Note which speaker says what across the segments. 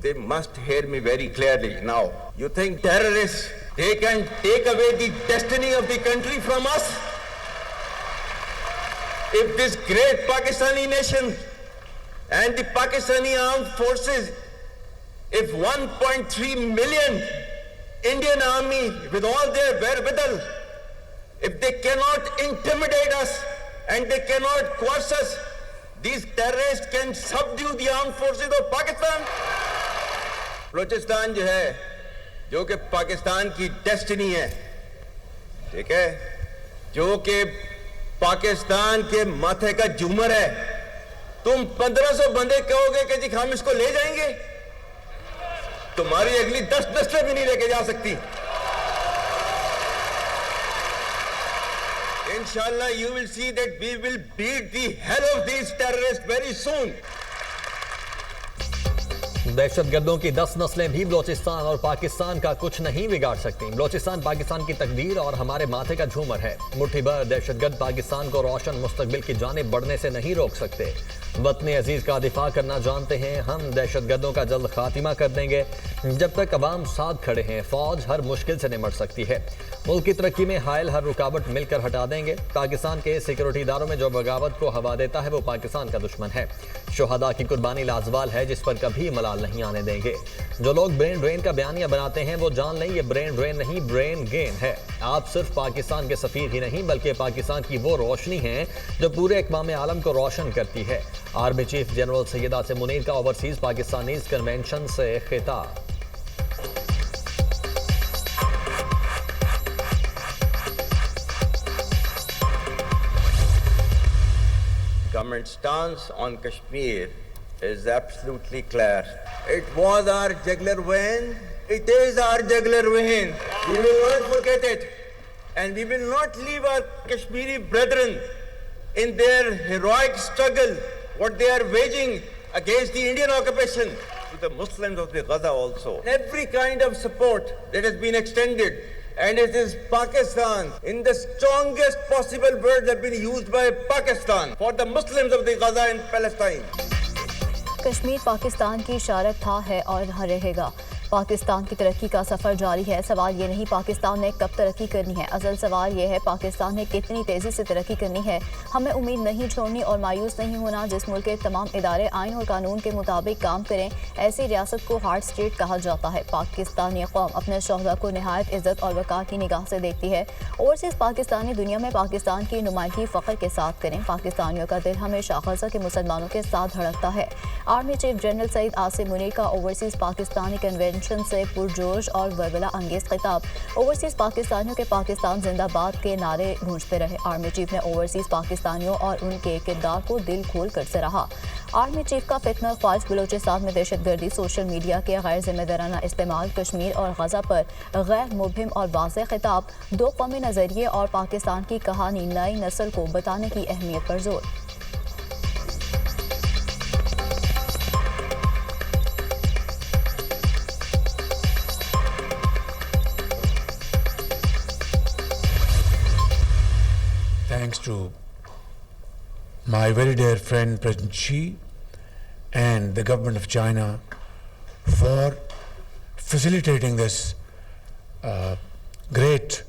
Speaker 1: they must hear me very clearly now. You think terrorists, they can take away the destiny of the country from us? If this great Pakistani nation and the Pakistani armed forces, if 1.3 million Indian army with all their wherewithal, if they cannot intimidate us and they cannot coerce us, these terrorists can subdue the armed forces of Pakistan. Balochistan जो है, जो कि पाकिस्तान की destiny है, ठीक है, जो कि पाकिस्तान के माथे का झूमर है, तुम 1500 बंदे कहोगे कि जी हम इसको ले जाएंगे, तुम्हारी अगली 10 नस्लें भी नहीं लेके जा सकती। Inshallah, you will see that we will beat the hell of these terrorists very soon.
Speaker 2: दहशतगर्दों की 10 नस्लें भी बलूचिस्तान और पाकिस्तान का कुछ नहीं बिगाड़ सकती। बलूचिस्तान पाकिस्तान की तकदीर और हमारे माथे का झूमर है। मुट्ठी भर दहशतगर्द पाकिस्तान को रोशन मुस्तकबिल की जानिब बढ़ने से नहीं रोक सकते। वतन अजीज का दिफा करना जानते हैं हम, दहशतगर्दों का जल्द खात्मा कर देंगे। जब तक अवाम साथ खड़े हैं, फौज हर मुश्किल से निमट सकती है। मुल्क की तरक्की में हायल हर रुकावट मिलकर हटा देंगे। पाकिस्तान के सिक्योरिटी इदारों में जो बगावत को हवा देता है वो पाकिस्तान का दुश्मन है। शुहदा की कुर्बानी लाजवाल है जिस पर कभी मलाल नहीं आने देंगे। जो लोग ब्रेन ड्रेन का बयानिया बनाते हैं वो जान लें ये ब्रेन ड्रेन नहीं, ब्रेन गेन है। आप सिर्फ पाकिस्तान के सफीर ही नहीं बल्कि पाकिस्तान की वो रोशनी है जो पूरे अक़वाम आलम को रोशन करती है। Army chief general Syed Asim Munir का ओवरसीज पाकिस्तानीज कन्वेंशन से खिताब।
Speaker 1: Government stance on Kashmir is absolutely clear. It was our jugular vein. It is our jugular vein. We will not forget it. And we will not leave our Kashmiri brethren in their heroic struggle, what they are waging against the Indian occupation, to the Muslims of the Gaza also. Every kind of support that has been extended, and it is Pakistan, in the strongest possible words have been used by Pakistan for the Muslims of the Gaza and Palestine.
Speaker 3: Kashmir Pakistan की इशारत था, है और रहेगा। पाकिस्तान की तरक्की का सफ़र जारी है। सवाल ये नहीं पाकिस्तान ने कब तरक्की करनी है, असल सवाल ये है पाकिस्तान ने कितनी तेज़ी से तरक्की करनी है। हमें उम्मीद नहीं छोड़नी और मायूस नहीं होना। जिस मुल्क के तमाम इदारे आइन और कानून के मुताबिक काम करें, ऐसी रियासत को हार्ड स्टेट कहा जाता है। पाकिस्तानी कौम अपने शोहदा को नहायत इज़्ज़त और वक़ार की निगाह से देखती है। ओवरसीज़ पाकिस्तानी दुनिया में पाकिस्तान की नुमाइंदगी फ़ख्र के साथ करें। पाकिस्तानियों का दिल हमेशा गज़ा के मुसलमानों के साथ धड़कता है। Army chief general Syed Asim Munir का ओवरसीज़ पाकिस्तानी कन्वेंशन से पुरजोश और वरवला अंगेज खिताब। ओवरसीज़ पाकिस्तानियों के पाकिस्तान जिंदाबाद के नारे गूंजते रहे। आर्मी चीफ ने ओवरसीज़ पाकिस्तानियों और उनके किरदार को दिल खोल कर सराहा। आर्मी चीफ का फितना ख्वाज बलूचिस्तान में दहशतगर्दी, सोशल मीडिया के गैर जिम्मेदाराना इस्तेमाल, कश्मीर और गजा पर गैर मुबहिम और वाज़ेह खिताब, दो कौमी नज़रिए और पाकिस्तान की कहानी नई नस्ल को बताने की अहमियत पर जोर।
Speaker 4: Thanks to my very dear friend President Xi and the government of China for facilitating this great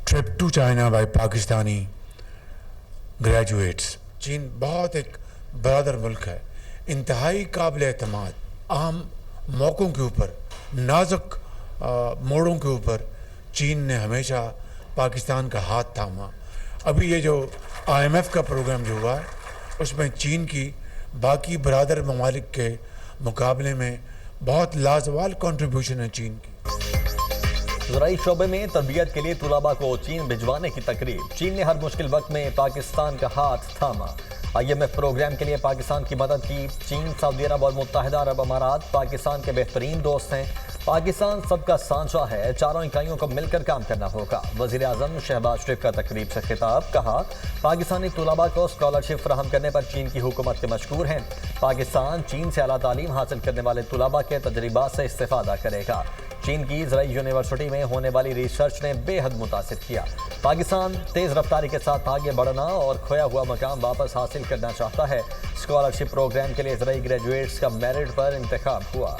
Speaker 4: trip to China by Pakistani graduates. चीन बहुत एक बरादर मुल्क है, इंतहाई काबिल एतमाद। आम मौक़ों के ऊपर, नाजुक मोड़ों के ऊपर चीन ने हमेशा पाकिस्तान का हाथ थामा। अभी ये जो IMF का प्रोग्राम जो हुआ है उसमें चीन की बाकी बरादर ममालिक के मुकाबले में बहुत लाजवाल कंट्रीब्यूशन है चीन की।
Speaker 2: ज़राई शोबे में तरबियत के लिए तुलाबा को चीन भिजवाने की तकरीब। चीन ने हर मुश्किल वक्त में पाकिस्तान का हाथ थामा। IMF प्रोग्राम के लिए पाकिस्तान की मदद की। चीन, सऊदी अरब और मुत्तहिदा अरब अमारात पाकिस्तान के बेहतरीन दोस्त हैं। पाकिस्तान सबका सांचा है, चारों इकाइयों को मिलकर काम करना होगा। वज़ीर आज़म शहबाज शरीफ का तकरीब से खिताब। कहा पाकिस्तानी तुलबा को स्कॉलरशिप फराहम करने पर चीन की हुकूमत के मशकूर हैं। पाकिस्तान चीन से आला तालीम हासिल करने वाले तुलबा के तजर्बात से इस्तेफादा करेगा। चीन की इजराइल यूनिवर्सिटी में होने वाली रिसर्च ने बेहद मुतासिर किया। पाकिस्तान तेज रफ्तारी के साथ आगे बढ़ना और खोया हुआ मकाम वापस हासिल करना चाहता है। स्कॉलरशिप प्रोग्राम के लिए इजराइली ग्रेजुएट्स का मेरिट पर इंतखाब हुआ।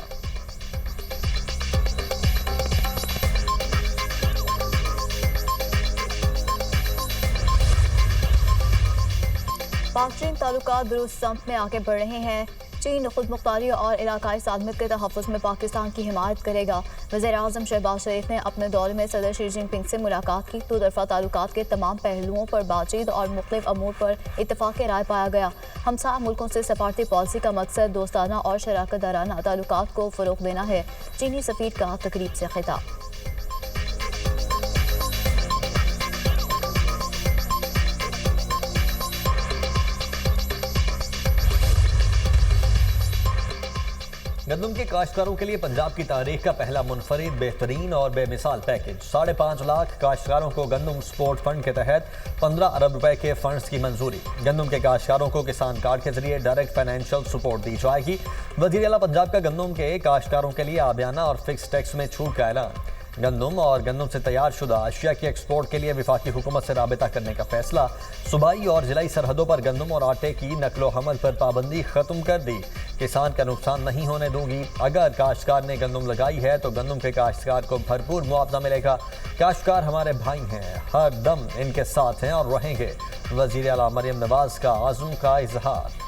Speaker 3: पाक चीन ताल्लुकात दुरुस्त सम्त में आगे बढ़ रहे हैं। चीन खुद मुख्तारी और इलाकाई सालमियत के तहफ़्फ़ुज़ में पाकिस्तान की हिमायत करेगा। वज़ीर-ए-आज़म शहबाज शरीफ ने अपने दौरे में सदर शी जिनपिंग से मुलाकात की। दो तरफ़ा ताल्लुकात के तमाम पहलुओं पर बातचीत और मुख्तलिफ अमूर पर इत्तफ़ाक़ राय पाया गया। हमसाया मुल्कों से सफारती पॉलिसी का मकसद दोस्ताना और शराकत दाराना ताल्लुकात को फ़रोग़ देना है। चीनी सफ़ीर का तकरीब से खिताब।
Speaker 2: गंदम के काश्तकारों के लिए पंजाब की तारीख का पहला मुनफरिद बेहतरीन और बेमिसाल पैकेज। 5.5 लाख काश्तकारों को गंदम सपोर्ट फंड के तहत 15 अरब रुपए के फंड्स की मंजूरी। गंदम के काश्तकारों को किसान कार्ड के जरिए डायरेक्ट फाइनेंशियल सपोर्ट दी जाएगी। वज़ीर आला पंजाब का गंदम के काश्तकारों के लिए आबियाना और फिक्स टैक्स में छूट का ऐलान। गंदम और गंदम से तैयार शुदा अशिया की एक्सपोर्ट के लिए वफाकी हुकूमत से राबिता करने का फैसला। सूबाई और जिलाई सरहदों पर गंदम और आटे की नकलो हमल पर पाबंदी खत्म कर दी। किसान का नुकसान नहीं होने दूंगी। अगर काश्तकार ने गंदम लगाई है तो गंदम के काश्तकार को भरपूर मुआवजा मिलेगा। काश्तकार हमारे भाई हैं, हर दम इनके साथ हैं और रहेंगे। वज़ीर आला मरियम नवाज का आज़म का इजहार।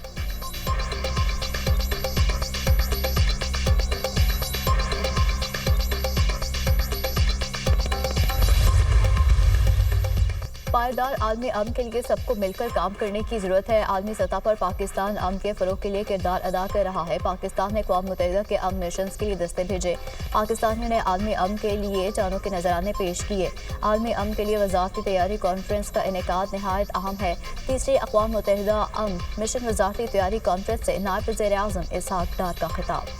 Speaker 3: पायदार आलमी अमन के लिए सबको मिलकर काम करने की जरूरत है। आलमी सतह पर पाकिस्तान अमन के फरोग के लिए किरदार अदा कर रहा है। पाकिस्तान ने अक़वाम मुत्तहिदा के अमन मिशन के लिए दस्ते भेजे। पाकिस्तानियों ने आलमी अमन के लिए जानों के नजराने पेश किए। आलमी अमन के लिए वज़ारती तैयारी कॉन्फ्रेंस का इनेकाद नहायत अहम है। तीसरी अक़वाम मुत्तहिदा अमन मिशन वज़ारती तैयारी कॉन्फ्रेंस से नायब वज़ीर-ए-आज़म इसहाक डार का खिताब।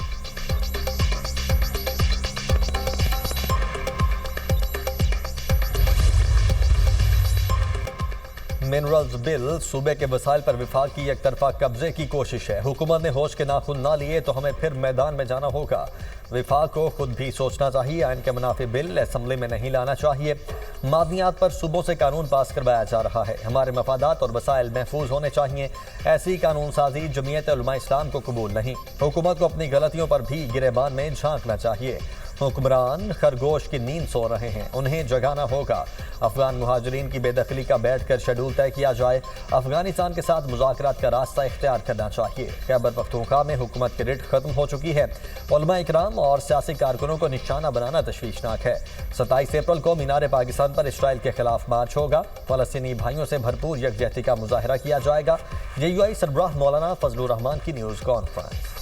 Speaker 2: मिनरल्स बिल सूबे के वसाइल पर विफाक की एक तरफा कब्जे की कोशिश है। हुकूमत ने होश के नाखून ना लिए तो हमें फिर मैदान में जाना होगा। विफाक को खुद भी सोचना चाहिए। आइन के मुनाफी बिल असम्बली में नहीं लाना चाहिए। मादनियात पर सूबों से कानून पास करवाया जा रहा है। हमारे मफादात और वसाइल महफूज होने चाहिए। ऐसी कानून साजी जमीयत उलमा इस्लाम को कबूल नहीं। हुकूमत को अपनी गलतियों पर भी गिरेबान में झांकना चाहिए। हुक्मरान खरगोश की नींद सो रहे हैं, उन्हें जगाना होगा। अफगान मुहाजिरीन की बेदखली का बैठकर शेड्यूल तय किया जाए। अफगानिस्तान के साथ मुज़ाकरात का रास्ता इख्तियार करना चाहिए। खैबर पख्तूनख्वा में हुकूमत की रिट खत्म हो चुकी है। उलमा इकराम और सियासी कारकुनों को निशाना बनाना तशवीशनाक है। 27 अप्रैल को मीनार पाकिस्तान पर इसराइल के खिलाफ मार्च होगा। फ़लस्तीनी भाइयों से भरपूर यकजहती का मुजाहरा किया जाएगा। JUI सरबराह मौलाना फजलुर रहमान की न्यूज़ कॉन्फ्रेंस।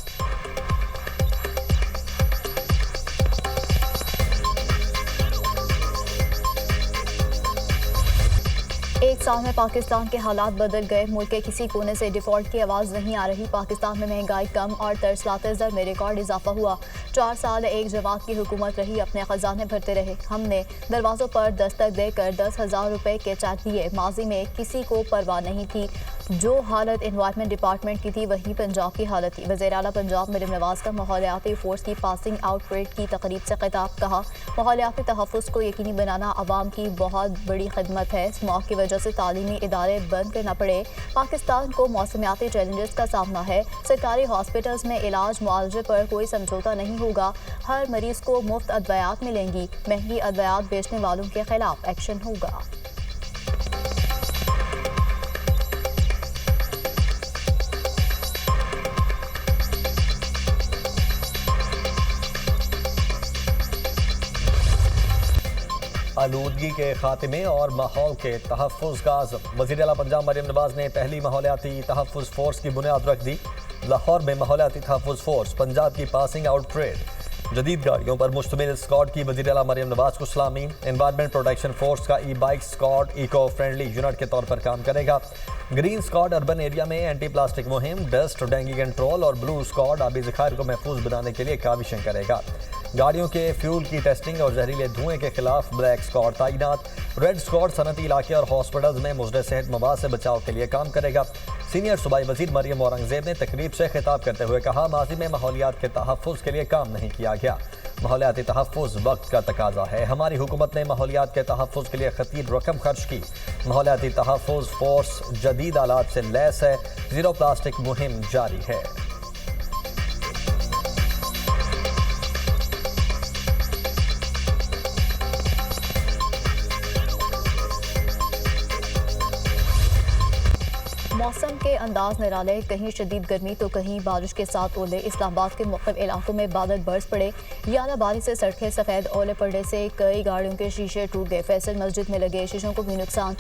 Speaker 3: एक साल में पाकिस्तान के हालात बदल गए। मुल्क के किसी कोने से डिफॉल्ट की आवाज़ नहीं आ रही। पाकिस्तान में महंगाई कम और तरसलाते दर में रिकॉर्ड इजाफा हुआ। 4 साल एक जमात की हुकूमत रही, अपने खजाने भरते रहे। हमने दरवाज़ों पर दस्तक देकर 10,000 रुपये के चेक दिए। माजी में किसी को परवाह नहीं थी। जो हालत एनवायरनमेंट डिपार्टमेंट की थी वही पंजाब की हालत थी। वज़ीर आला पंजाब मरियम नवाज का माहौलियाती फोर्स की पासिंग आउट परेड की तकरीब से खिताब। कहा, माहौलियाती तहफ़्फ़ुज़ को यकीनी बनाना आवाम की बहुत बड़ी खिदमत है। स्मॉग की वजह से तालीमी इदारे बंद करना पड़े। पाकिस्तान को मौसमियाती चैलेंजेस का सामना है। सरकारी हॉस्पिटल्स में इलाज मुआवजे पर कोई समझौता नहीं होगा। हर मरीज को मुफ्त अदवियात मिलेंगी। महंगी अदवियात बेचने वालों के खिलाफ एक्शन होगा।
Speaker 2: आलूदगी के खात्मे और माहौल के तहफ़्फ़ुज़ का आज़म। वज़ीर आला पंजाब मरियम नवाज ने पहली माहौलियाती तहफ़्फ़ुज़ फोर्स की बुनियाद रख दी। लाहौर में माहौलियाती तहफ़्फ़ुज़ फोर्स पंजाब की पासिंग आउट परेड। जदीद गाड़ियों पर मुश्तमिल स्क्वाड की वज़ीर आला मरियम नवाज को सलामी। एनवायरनमेंट प्रोटेक्शन फोर्स का ई-बाइक स्क्वाड इको फ्रेंडली यूनिट के तौर पर काम करेगा। ग्रीन स्क्वाड अर्बन एरिया में एंटी प्लास्टिक मुहिम, डस्ट और डेंगू कंट्रोल और ब्लू स्क्वाड आबी ज़खायर को महफूज बनाने के लिए काविशें करेगा। गाड़ियों के फ्यूल की टेस्टिंग और जहरीले धुएं के खिलाफ ब्लैक स्क्वाड तैनात। रेड स्क्वाड सनती इलाके और हॉस्पिटल्स में मुज़र सेहत मवाद से बचाव के लिए काम करेगा। सीनियर सूबाई वजीर मरियम औरंगजेब ने तकरीब से खिताब करते हुए कहा, माजी में माहौलियात के तहफ़्फ़ुज़ के लिए काम नहीं किया गया। माहौलियाती तहफ़्फ़ुज़ वक्त का तकाजा है। हमारी हुकूमत ने माहौलियात के तहफ़्फ़ुज़ के लिए खतीर रकम खर्च की। माहौलियाती तहफ़्फ़ुज़ फोर्स जदीद आलात से लैस है। ज़ीरो प्लास्टिक मुहिम जारी है।
Speaker 3: मौसम के अंदाज निराले, कहीं शदीद गर्मी तो कहीं बारिश के साथ ओले। इस्लामाबाद के मुख्तलिफ इलाकों में बादल बरस पड़े। याला बारिश से सड़कें सफ़ेद, ओले पड़ने से कई गाड़ियों के शीशे टूट गए। फैसल मस्जिद में लगे शीशों को भी नुकसान।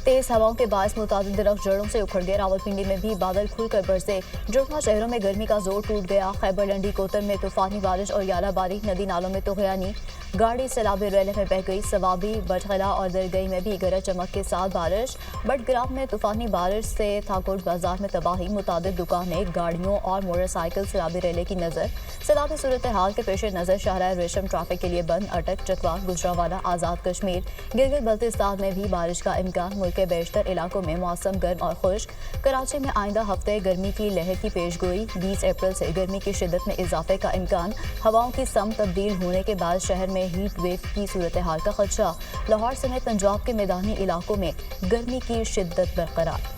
Speaker 3: तेज़ हवाओं के बायस मुतादिद दरख्त जड़ों से उखड़ गए। रावलपिंडी में भी बादल खुलकर बरसे। जुड़वा शहरों में गर्मी का जोर टूट गया। खैबर लंडी कोतर में तूफानी बारिश और यालाबारी, नदी नालों में तूफ़ानी गाड़ी सैलाबी रैले में बह गई। सवाबी, बटखला और दरगई में भी गरज चमक के साथ बारिश। बटग्राम में तूफानी बारिश से थाकोट बाजार में तबाही, मुतादिद दुकानें, गाड़ियों और मोटरसाइकिल सैलाबी रैले की नज़र। सैलाबी सूरत हाल के पेश नज़र शाहराह रेशम ट्रैफिक के लिए बंद। अटक, चकवात, गुजरावाला, आज़ाद कश्मीर, गिलगित बल्तिस्तान में भी बारिश का इम्कान। मुल्क के बेशतर इलाकों में मौसम गर्म और खुश्क। कराची में आइंदा हफ्ते गर्मी की लहर की पेशगोई। 20 अप्रैल से गर्मी की शिद्दत में इजाफे का इम्कान। हवाओं की सम तब्दील होने के बाद शहर में हीट वेव की सूरत हाल का खदशा। लाहौर समेत पंजाब के मैदानी इलाकों में गर्मी की शिद्दत बरकरार।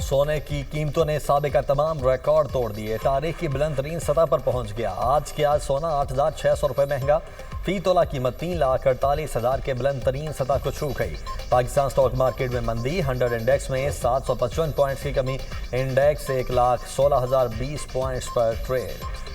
Speaker 2: सोने की कीमतों ने साबिका तमाम रिकॉर्ड तोड़ दिए। तारीख की बुलंद तरीन सतह पर पहुंच गया। आज सोना 8,600 रुपये महंगा। फी तोला कीमत 3,48,000 के बुलंद तरीन सतह को छू गई। पाकिस्तान स्टॉक मार्केट में मंदी। 100 इंडेक्स में 755 पॉइंट्स की कमी। इंडेक्स 1,16,020 पॉइंट्स पर ट्रेड।